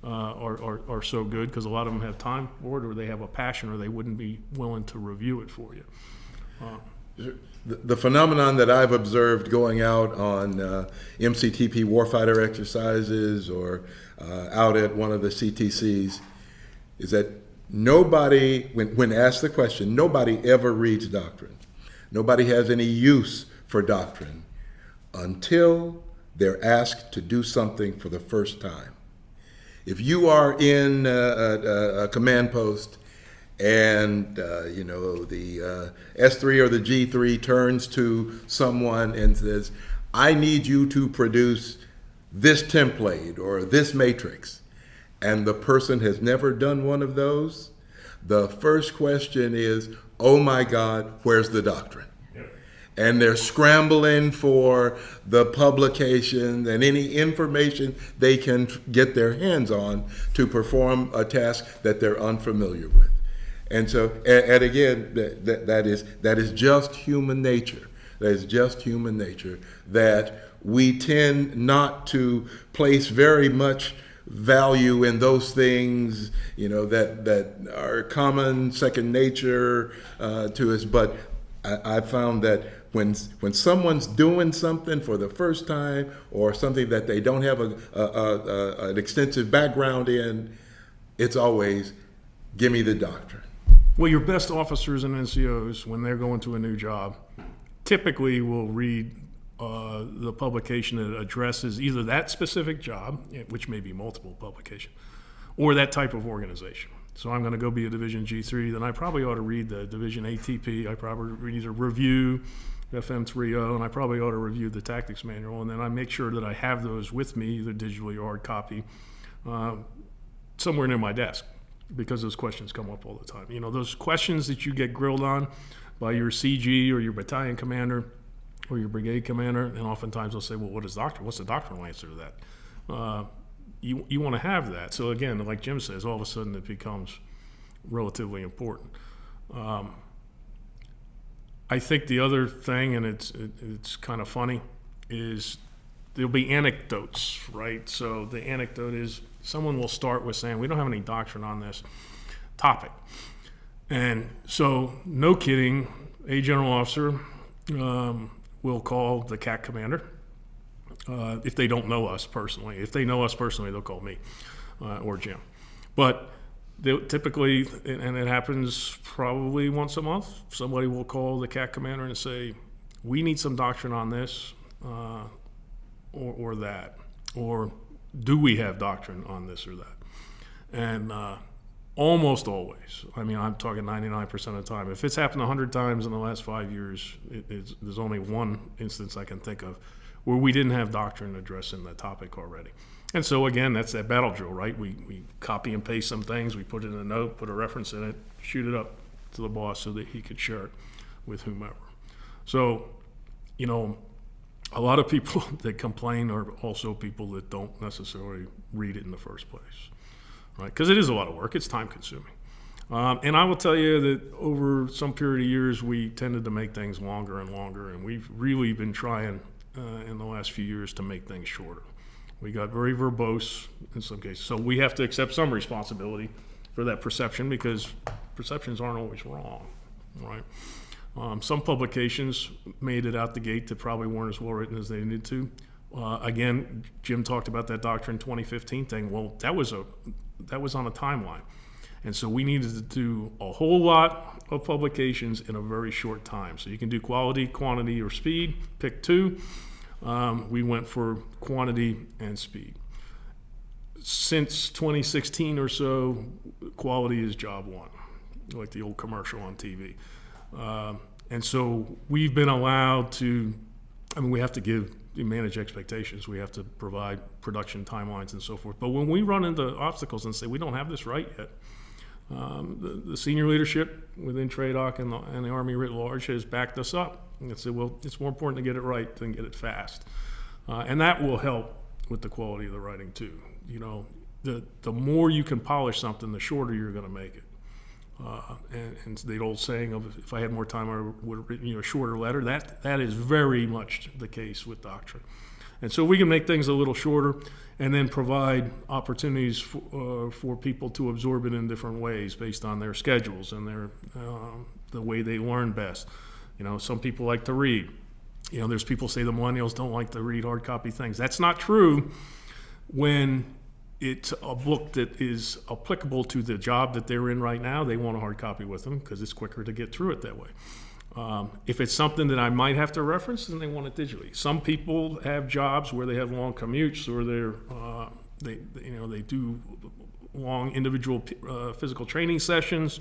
are so good, because a lot of them have time for it, or they have a passion, or they wouldn't be willing to review it for you. The phenomenon that I've observed going out on MCTP warfighter exercises or out at one of the CTCs is that nobody, when asked the question, nobody ever reads doctrine. Nobody has any use for doctrine until they're asked to do something for the first time. If you are in a command post and the S3 or the G3 turns to someone and says, I need you to produce this template or this matrix, and the person has never done one of those, the first question is, oh my God, where's the doctrine? Yep. and they're scrambling for the publication and any information they can get their hands on to perform a task that they're unfamiliar with. And so, and again, that is just human nature. That is just human nature, that we tend not to place very much value in those things, that are common, second nature to us. But I found that when someone's doing something for the first time, or something that they don't have an extensive background in, it's always, give me the doctrine. Well, your best officers and NCOs, when they're going to a new job, typically will read the publication that addresses either that specific job, which may be multiple publications, or that type of organization. So I'm going to go be a Division G3, then I probably ought to read the Division ATP. I probably read a review, FM30, and I probably ought to review the tactics manual, and then I make sure that I have those with me, either digitally or hard copy, somewhere near my desk, because those questions come up all the time. Those questions that you get grilled on by your CG or your battalion commander or your brigade commander, and oftentimes they'll say, well, what's the doctrinal answer to that? You want to have that. So again, like Jim says, all of a sudden it becomes relatively important. I think the other thing, and it's kind of funny, is there'll be anecdotes, right? So the anecdote is someone will start with saying, we don't have any doctrine on this topic. And so, no kidding, a general officer will call the CAC commander if they don't know us personally. If they know us personally, they'll call me or Jim. But typically, and it happens probably once a month, somebody will call the CAC commander and say, we need some doctrine on this or that, or do we have doctrine on this or that? And almost always, I'm talking 99% of the time. If it's happened 100 times in the last 5 years, there's only one instance I can think of where we didn't have doctrine addressing the topic already. And so again, that's that battle drill, right? We copy and paste some things, we put it in a note, put a reference in it, shoot it up to the boss so that he could share it with whomever. So, a lot of people that complain are also people that don't necessarily read it in the first place, right? Because it is a lot of work. It's time consuming. And I will tell you that over some period of years, we tended to make things longer and longer, and we've really been trying in the last few years to make things shorter. We got very verbose in some cases. So we have to accept some responsibility for that perception, because perceptions aren't always wrong, right? Some publications made it out the gate that probably weren't as well written as they needed to. Again, Jim talked about that Doctrine 2015 thing. Well, that was on a timeline. And so we needed to do a whole lot of publications in a very short time. So you can do quality, quantity, or speed, pick two. We went for quantity and speed. Since 2016 or so, quality is job one, like the old commercial on TV. And so we've been allowed to, we have to manage expectations. We have to provide production timelines and so forth. But when we run into obstacles and say, we don't have this right yet, the senior leadership within TRADOC and the Army writ large has backed us up and said, well, it's more important to get it right than get it fast. And that will help with the quality of the writing too. The more you can polish something, the shorter you're going to make it. And the old saying of, if I had more time, I would have written you a shorter letter. That is very much the case with doctrine. And so we can make things a little shorter and then provide opportunities for people to absorb it in different ways based on their schedules and the way they learn best. Some people like to read. There's people say the millennials don't like to read hard copy things. That's not true when it's a book that is applicable to the job that they're in right now. They want a hard copy with them because it's quicker to get through it that way. If it's something that I might have to reference, then they want it digitally. Some people have jobs where they have long commutes, or they do long individual physical training sessions.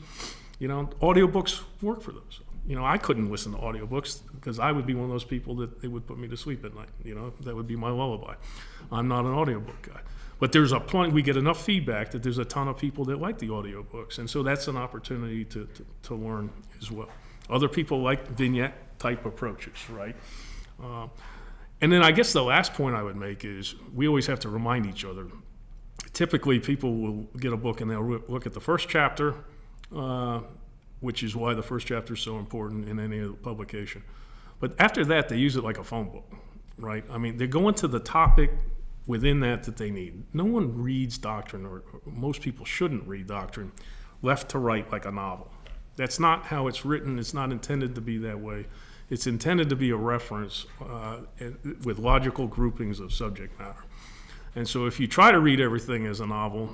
Audiobooks work for those. I couldn't listen to audiobooks because I would be one of those people that they would put me to sleep at night. That would be my lullaby. I'm not an audiobook guy. But there's we get enough feedback that there's a ton of people that like the audiobooks. And so that's an opportunity to learn as well. Other people like vignette type approaches, right? And then I guess the last point I would make is we always have to remind each other. Typically, people will get a book and they'll look at the first chapter, which is why the first chapter is so important in any publication. But after that, they use it like a phone book, right? I mean, they go into the topic within that they need. No one reads doctrine, or most people shouldn't read doctrine, left to right like a novel. That's not how it's written. It's not intended to be that way. It's intended to be a reference with logical groupings of subject matter. And so if you try to read everything as a novel,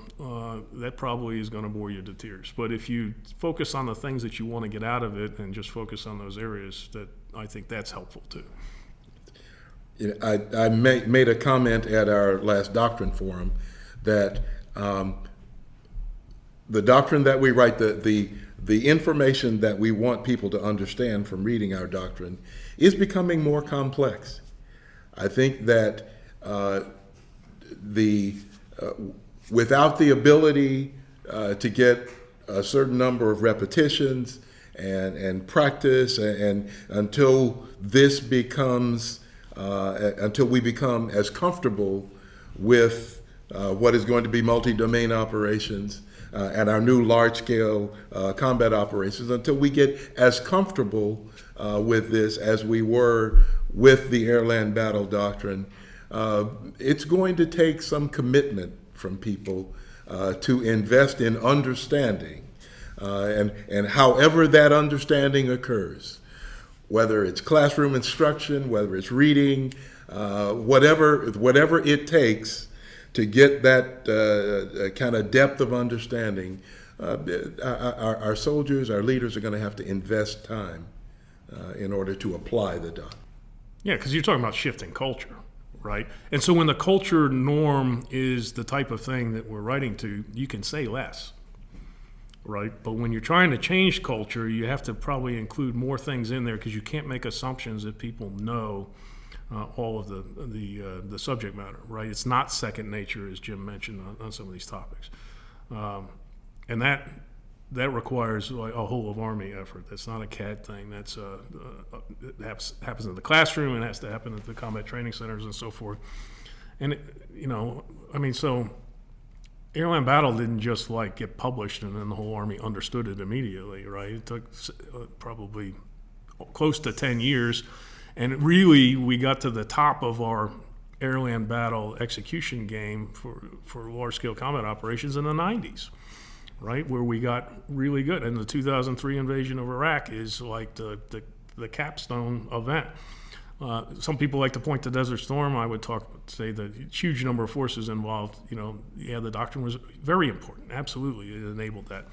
that probably is going to bore you to tears. But if you focus on the things that you want to get out of it and just focus on those areas, that I think that's helpful too. You know, I made a comment at our last doctrine forum that the doctrine that we write, the information that we want people to understand from reading our doctrine is becoming more complex. I think that without the ability to get a certain number of repetitions and practice, and until we become as comfortable with what is going to be multi-domain operations and our new large-scale combat operations, until we get as comfortable with this as we were with the air-land battle doctrine, it's going to take some commitment from people to invest in understanding, and however that understanding occurs, whether it's classroom instruction, whether it's reading, whatever it takes to get that kind of depth of understanding, our soldiers, our leaders are going to have to invest time in order to apply the doctrine. Yeah, because you're talking about shifting culture, right? And so when the culture norm is the type of thing that we're writing to, you can say less, right? But when you're trying to change culture, you have to probably include more things in there, because you can't make assumptions that people know all of the subject matter, right? It's not second nature, as Jim mentioned on some of these topics, and that requires like a whole of Army effort. That's not a CADD thing. That's it happens in the classroom, and has to happen at the combat training centers and so forth. And so Airline Battle didn't just like get published and then the whole Army understood it immediately, right? It took probably close to 10 years. And really, we got to the top of our airland battle execution game for large-scale combat operations in the 90s, right, where we got really good. And the 2003 invasion of Iraq is like the capstone event. Some people like to point to Desert Storm. I would say the huge number of forces involved. The doctrine was very important. Absolutely, it enabled that.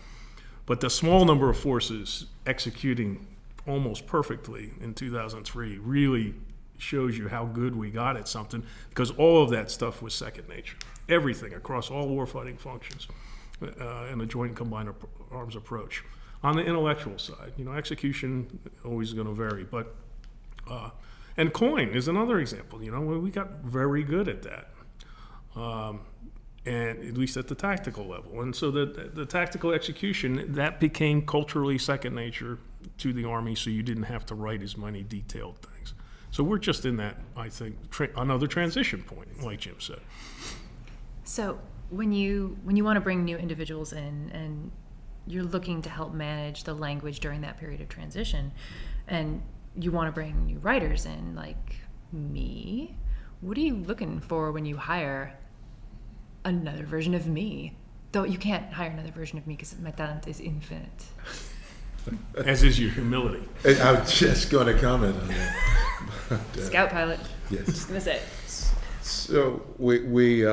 But the small number of forces executing almost perfectly in 2003 really shows you how good we got at something, because all of that stuff was second nature. Everything across all warfighting functions and a joint combined arms approach. On the intellectual side, execution always going to vary, but and COIN is another example. We got very good at that, and at least at the tactical level. And so the tactical execution, that became culturally second nature to the Army, so you didn't have to write as many detailed things. So we're just in that, I think, another transition point, like Jim said. So when you want to bring new individuals in and you're looking to help manage the language during that period of transition, and you want to bring new writers in, like me, what are you looking for when you hire another version of me? Though you can't hire another version of me because my talent is infinite. As is your humility. I was just going to comment on that. Scout pilot. Yes. Just going to say. So we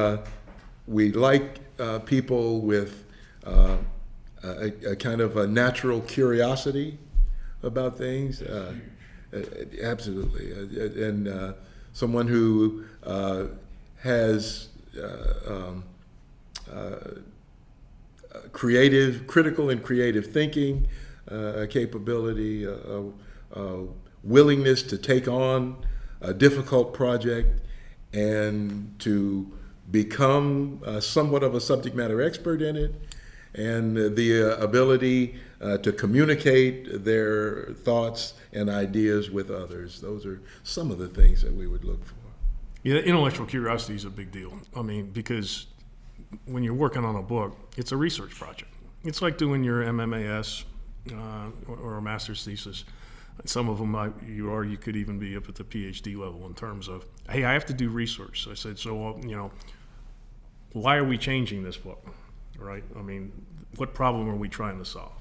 like people with a kind of a natural curiosity about things. Absolutely. And someone who has critical and creative thinking, a capability, a willingness to take on a difficult project and to become somewhat of a subject matter expert in it, and the ability to communicate their thoughts and ideas with others. Those are some of the things that we would look for. Yeah, intellectual curiosity is a big deal. I mean, because when you're working on a book, it's a research project. It's like doing your MMAS or a master's thesis. Some of them you could even be up at the PhD level in terms of, hey, I have to do research. I said, so, why are we changing this book, right? I mean, what problem are we trying to solve?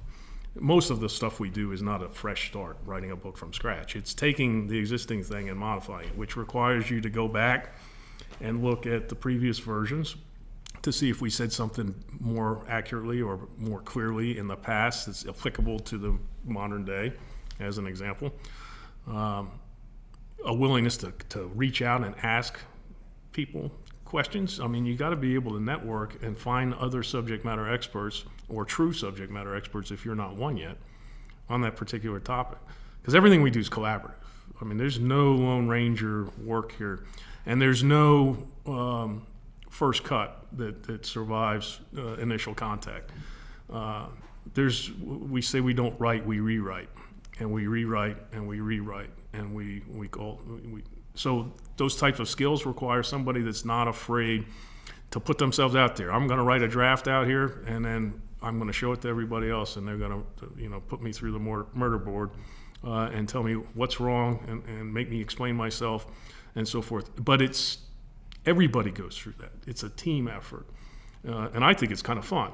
Most of the stuff we do is not a fresh start, writing a book from scratch. It's taking the existing thing and modifying it, which requires you to go back and look at the previous versions to see if we said something more accurately or more clearly in the past that's applicable to the modern day, as an example. A willingness to reach out and ask people questions. I mean, you got to be able to network and find other subject matter experts or true subject matter experts, if you're not one yet, on that particular topic. Because everything we do is collaborative. I mean, there's no Lone Ranger work here, and there's no first cut that survives initial contact. We say we don't write, we rewrite, and we rewrite, and we rewrite, and we so those types of skills require somebody that's not afraid to put themselves out there. I'm going to write a draft out here, and then I'm going to show it to everybody else, and they're going to, put me through the murder board and tell me what's wrong and make me explain myself and so forth. But everybody goes through that. It's a team effort, and I think it's kind of fun.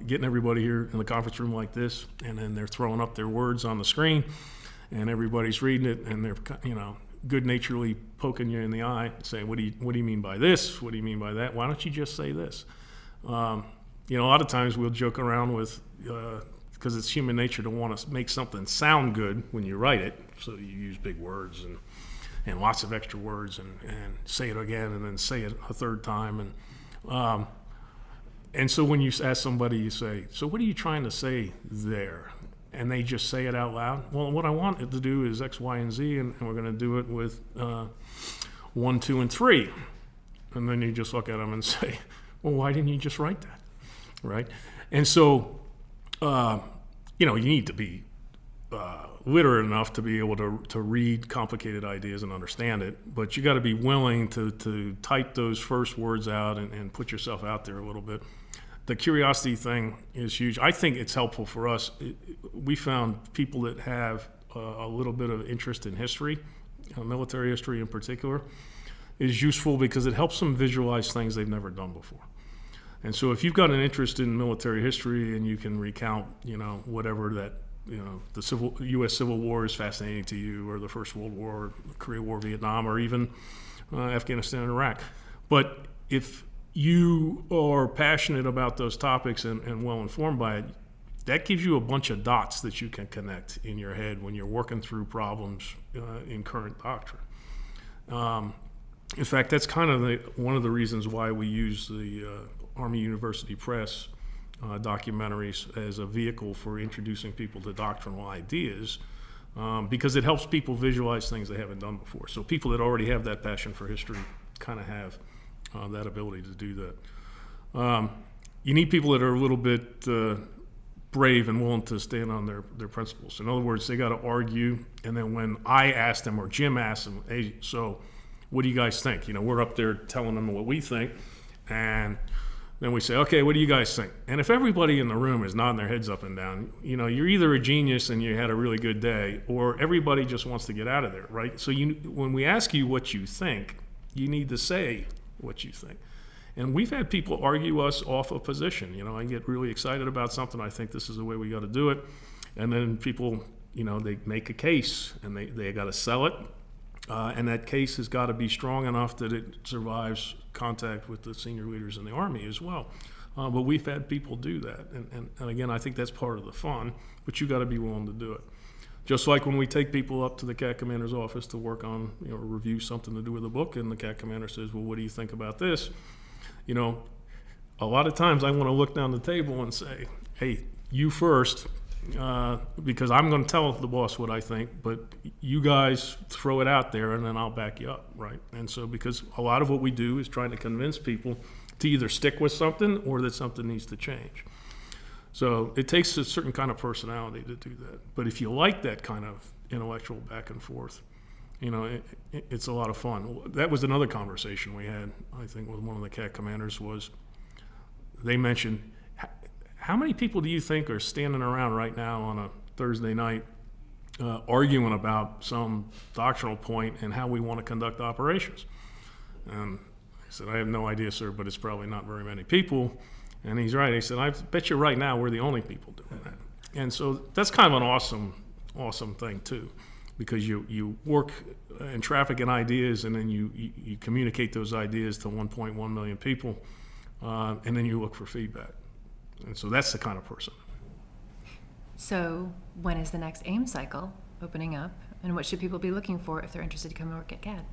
Getting everybody here in the conference room like this, and then they're throwing up their words on the screen, and everybody's reading it, and they're, good-naturedly poking you in the eye, saying, what do you mean by this? What do you mean by that? Why don't you just say this? A lot of times we'll joke around with, because it's human nature to want to make something sound good when you write it, so you use big words and lots of extra words and say it again and then say it a third time. And so when you ask somebody, you say, so what are you trying to say there? And they just say it out loud. Well, what I want it to do is X, Y, and Z, and we're going to do it with 1, 2, and 3. And then you just look at them and say, well, why didn't you just write that, right? And so, you need to be literate enough to be able to read complicated ideas and understand it, but you got to be willing to type those first words out and put yourself out there a little bit. The curiosity thing is huge. I think it's helpful for us. We found people that have a little bit of interest in history, military history in particular, is useful because it helps them visualize things they've never done before. And so if you've got an interest in military history and you can recount, whatever that, the U.S. Civil War is fascinating to you, or the First World War, Korea War, Vietnam, or even Afghanistan and Iraq. But if you are passionate about those topics and well informed by it, that gives you a bunch of dots that you can connect in your head when you're working through problems in current doctrine. In fact, that's kind of one of the reasons why we use the Army University Press documentaries as a vehicle for introducing people to doctrinal ideas, because it helps people visualize things they haven't done before. So people that already have that passion for history kind of have that ability to do that. You need people that are a little bit brave and willing to stand on their principles. In other words, they got to argue, and then when I ask them or Jim asks them, hey, so what do you guys think? We're up there telling them what we think, and then we say, okay, what do you guys think? And if everybody in the room is nodding their heads up and down, you're either a genius and you had a really good day, or everybody just wants to get out of there, right? So when we ask you what you think, you need to say what you think. And we've had people argue us off a position. I get really excited about something. I think this is the way we got to do it. And then people, they make a case and they got to sell it. And that case has got to be strong enough that it survives contact with the senior leaders in the Army as well. But we've had people do that. And again, I think that's part of the fun, but you got to be willing to do it. Just like when we take people up to the CADD commander's office to work on, review something to do with a book, and the CADD commander says, well, what do you think about this? A lot of times I want to look down the table and say, hey, you first, because I'm going to tell the boss what I think, but you guys throw it out there and then I'll back you up, right? And so because a lot of what we do is trying to convince people to either stick with something or that something needs to change. So it takes a certain kind of personality to do that. But if you like that kind of intellectual back and forth, it's a lot of fun. That was another conversation we had, I think, with one of the CAD commanders. Was they mentioned, how many people do you think are standing around right now on a Thursday night arguing about some doctrinal point and how we want to conduct operations? And I said, I have no idea, sir, but it's probably not very many people. And he's right. He said, I bet you right now we're the only people doing that. And so that's kind of an awesome thing, too, because you work and traffic in ideas, and then you communicate those ideas to 1.1 million people, and then you look for feedback. And so that's the kind of person. So when is the next AIM cycle opening up, and what should people be looking for if they're interested to come and work at CADD?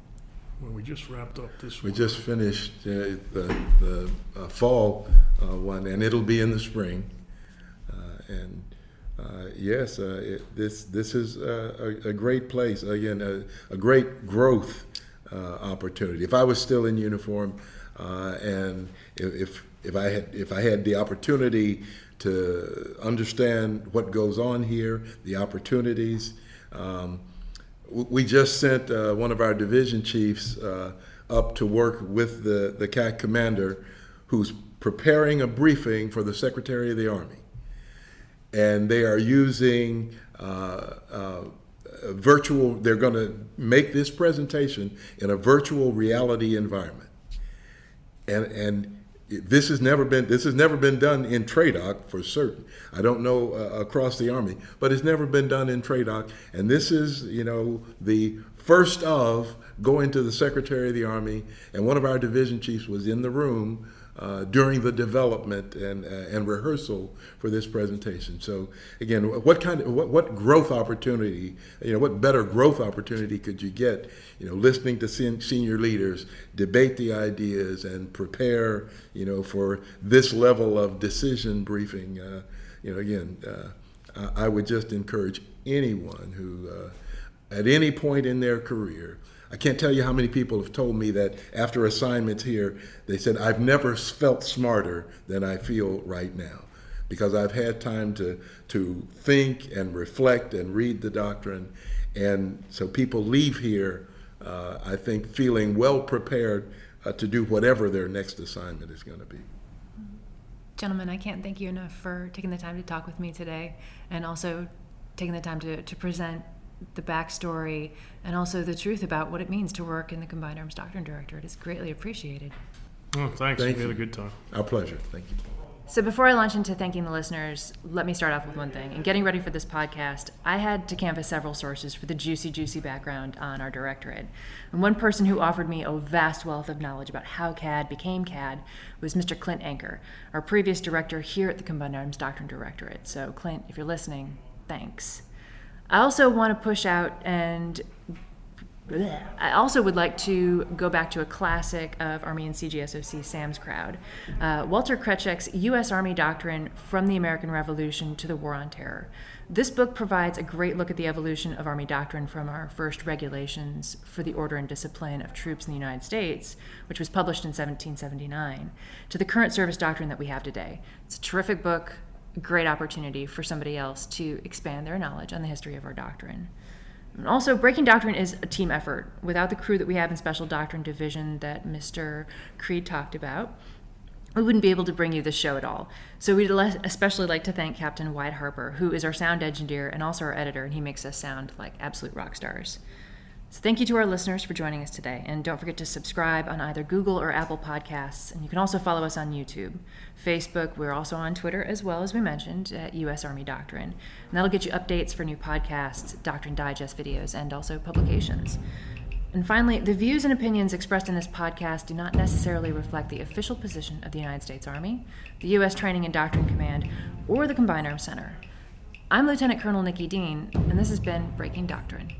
Well, we just wrapped up this We one. just finished the fall one, and it'll be in the spring. Yes, this is a great place. Again, a great growth opportunity. If I was still in uniform, and if I had the opportunity to understand what goes on here, the opportunities. We just sent one of our division chiefs up to work with the CAC commander, who's preparing a briefing for the Secretary of the Army. And they are using virtual, they're going to make this presentation in a virtual reality environment. And this has never been done in TRADOC for certain. I don't know across the Army, but it's never been done in TRADOC. And this is, the first of going to the Secretary of the Army. And one of our division chiefs was in the room during the development and rehearsal for this presentation. So again, what growth opportunity, what better growth opportunity could you get, listening to senior leaders debate the ideas and prepare, for this level of decision briefing. I would just encourage anyone who, at any point in their career, I can't tell you how many people have told me that after assignments here, they said, I've never felt smarter than I feel right now, because I've had time to think and reflect and read the doctrine. And so people leave here, I think, feeling well prepared to do whatever their next assignment is going to be. Gentlemen, I can't thank you enough for taking the time to talk with me today, and also taking the time to present the backstory and also the truth about what it means to work in the Combined Arms Doctrine Directorate. It's greatly appreciated. Oh, thanks. Thank We had you. a good time. Our pleasure. Thank you. So before I launch into thanking the listeners, let me start off with one thing. In getting ready for this podcast, I had to canvass several sources for the juicy background on our directorate. And one person who offered me a vast wealth of knowledge about how CADD became CADD was Mr. Clint Anker, our previous director here at the Combined Arms Doctrine Directorate. So Clint, if you're listening, thanks. I also want to push out I also would like to go back to a classic of Army and CGSOC Sam's crowd, Walter Kretschek's U.S. Army Doctrine from the American Revolution to the War on Terror. This book provides a great look at the evolution of Army doctrine from our first regulations for the order and discipline of troops in the United States, which was published in 1779, to the current service doctrine that we have today. It's a terrific book, a great opportunity for somebody else to expand their knowledge on the history of our doctrine. And also, Breaking Doctrine is a team effort. Without the crew that we have in Special Doctrine Division that Mr. Creed talked about, we wouldn't be able to bring you this show at all. So we'd especially like to thank Captain Wyatt Harper, who is our sound engineer and also our editor, and he makes us sound like absolute rock stars. So thank you to our listeners for joining us today. And don't forget to subscribe on either Google or Apple Podcasts. And you can also follow us on YouTube, Facebook. We're also on Twitter, as well as we mentioned, at U.S. Army Doctrine. And that'll get you updates for new podcasts, Doctrine Digest videos, and also publications. And finally, the views and opinions expressed in this podcast do not necessarily reflect the official position of the United States Army, the U.S. Training and Doctrine Command, or the Combined Arms Center. I'm Lieutenant Colonel Nikki Dean, and this has been Breaking Doctrine.